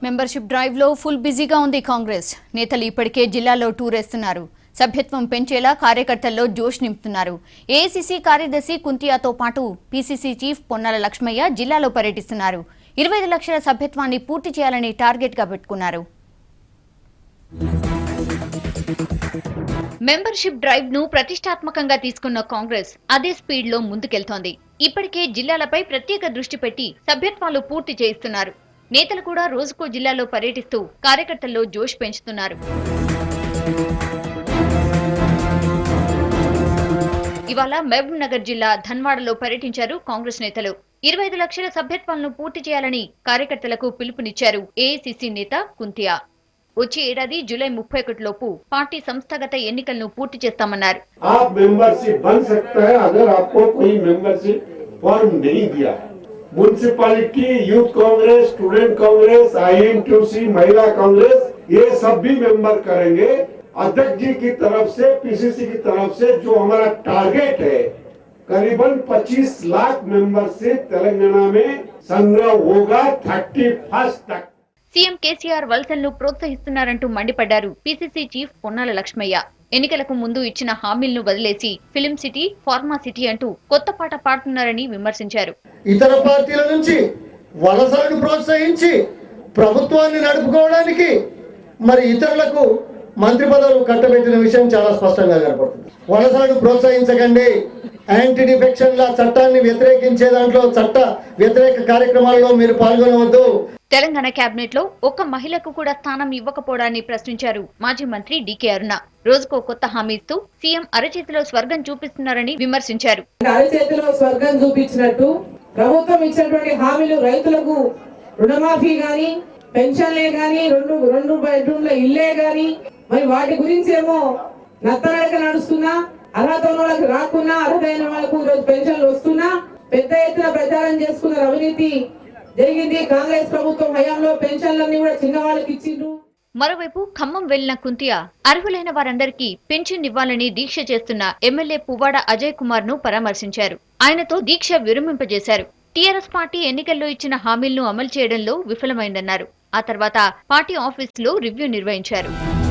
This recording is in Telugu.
మెంబర్షిప్ డ్రైవ్ లో ఫుల్ బిజీగా ఉంది కాంగ్రెస్ నేతలు ఇప్పటికే జిల్లాలో టూర్ వేస్తున్నారు. సభ్యత్వం పెంచేలా కార్యకర్తల్లో జోష్ నింపుతున్నారు. ఏఐసీసీ కార్యదర్శి కుంతియాతో పాటు పీసీసీ చీఫ్ పొన్నాల లక్ష్మయ్య జిల్లాలో పర్యటిస్తున్నారు. 25 లక్షల సభ్యత్వాన్ని పూర్తి చేయాలని టార్గెట్ గా పెట్టుకున్నారు. మెంబర్షిప్ డ్రైవ్ ను ప్రతిష్టాత్మకంగా తీసుకున్న కాంగ్రెస్ అదే స్పీడ్ లో ముందుకెళ్తోంది. ఇప్పటికే జిల్లాలపై ప్రత్యేక దృష్టి పెట్టి సభ్యత్వాలు పూర్తి చేయిస్తున్నారు. నేతలు కూడా రోజుకో జిల్లాలో పర్యటిస్తూ కార్యకర్తల్లో జోష్ పెంచుతున్నారు. ఇవాళ మహబూబ్ నగర్ జిల్లా ధన్వాడలో పర్యటించారు కాంగ్రెస్ నేతలు. 25 లక్షల సభ్యత్వాలను పూర్తి చేయాలని కార్యకర్తలకు పిలుపునిచ్చారు ఏఐసీసీ నేత కుంతియా. వచ్చే ఏడాది జూలై 31 లోపు పార్టీ సంస్థాగత ఎన్నికలను పూర్తి చేస్తామన్నారు. Municipality, youth Congress, student Congress, INTUC, महिला कांग्रेस, ये सब भी मेंबर करेंगे. अध्यक्ष जी की तरफ से, पीसीसी की तरफ से जो हमारा टारगेट है, करीबन 25 लाख मेंबरशिप तेलंगाना में संग्रह होगा 31 तक. సీఎం కేసీఆర్ వలసలను ప్రోత్సహిస్తున్నారంటూ మండిపడ్డారు పీసీసీ చీఫ్ పొన్నాల లక్ష్మయ్య. ఎన్నికలకు ముందు ఇచ్చిన హామీలను వదిలేసి ఫిలిం సిటీ, ఫార్మా సిటీ అంటూ కొత్త పాట పాడుతున్నారని విమర్శించారు. ఇతర పార్టీల నుంచి వలసలను ప్రోత్సహించి ప్రభుత్వాన్ని నడుపుకోవడానికి మరి ఇతరులకు మంత్రి పదవులు కట్టబెట్టిన విషయం చాలా స్పష్టంగా కనపడుతుంది. వలసలను ప్రోత్సహించకండి. యాంటీ డిఫెక్షన్ లా చట్టాన్ని వ్యతిరేకించే దాంట్లో చట్ట వ్యతిరేక కార్యక్రమాలలో మీరు పాల్గొనవద్దు. తెలంగాణ కేబినెట్ లో ఒక్క మహిళకు కూడా స్థానం ఇవ్వకపోవడాన్ని ప్రశ్నించారు మాజీ మంత్రి డీకే అరుణ. రోజుకో కొత్త హామీ ఇస్తూ సీఎం అరచేతిలో స్వర్గం చూపిస్తున్నారని విమర్శించారు. అరచేతిలో స్వర్గం చూపించినట్టు ప్రభుత్వం ఇచ్చినటువంటి హామీలు, రైతులకు రుణమాఫీ గాని, పెన్షన్లే గాని, రెండు బెడ్రూమ్ల ఇల్లే గాని, మరి వాటి గురించి ఏమో నత్తనడక నడుస్తున్నా, అర్హత ఉన్న వాళ్ళకి రాకున్నా, అర్హతైన వాళ్ళకు ఈరోజు పెన్షన్లు వస్తున్నా, పెద్ద ఎత్తున ప్రచారం చేసుకున్న అవినీతి జరిగింది. కాంగ్రెస్ ప్రభుత్వం హయాంలో పెన్షన్లన్నీ కూడా చిన్న వాళ్ళకి ఇచ్చిండ్రు. మరోవైపు ఖమ్మం వెళ్లిన కుంతియా అర్హులైన వారందరికీ పెన్షన్ ఇవ్వాలని దీక్ష చేస్తున్న ఎమ్మెల్యే పువ్వాడ అజయ్ కుమార్ ను పరామర్శించారు. ఆయనతో దీక్ష విరమింపజేశారు. టీఆర్ఎస్ పార్టీ ఎన్నికల్లో ఇచ్చిన హామీలను అమలు చేయడంలో విఫలమైందన్నారు. ఆ తర్వాత పార్టీ ఆఫీసులో రివ్యూ నిర్వహించారు.